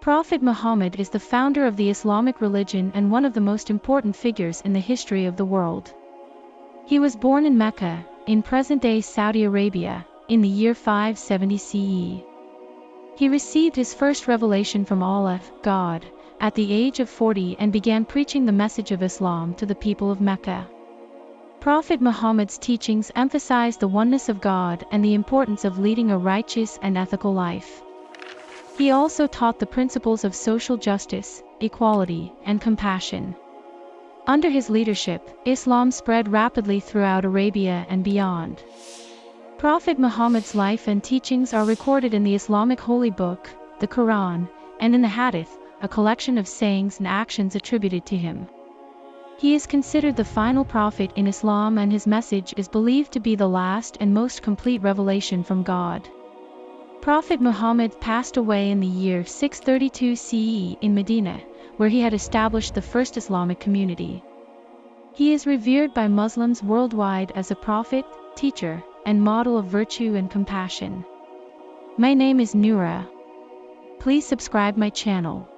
Prophet Muhammad is the founder of the Islamic religion and one of the most important figures in the history of the world. He was born in Mecca, in present-day Saudi Arabia, in the year 570 CE. He received his first revelation from Allah, God, at the age of 40 and began preaching the message of Islam to the people of Mecca. Prophet Muhammad's teachings emphasized the oneness of God and the importance of leading a righteous and ethical life. He also taught the principles of social justice, equality, and compassion. Under his leadership, Islam spread rapidly throughout Arabia and beyond. Prophet Muhammad's life and teachings are recorded in the Islamic holy book, the Quran, and in the Hadith, a collection of sayings and actions attributed to him. He is considered the final prophet in Islam, and his message is believed to be the last and most complete revelation from God. Prophet Muhammad passed away in the year 632 CE in Medina, where he had established the first Islamic community. He is revered by Muslims worldwide as a prophet, teacher, and model of virtue and compassion. My name is Noura. Please subscribe my channel.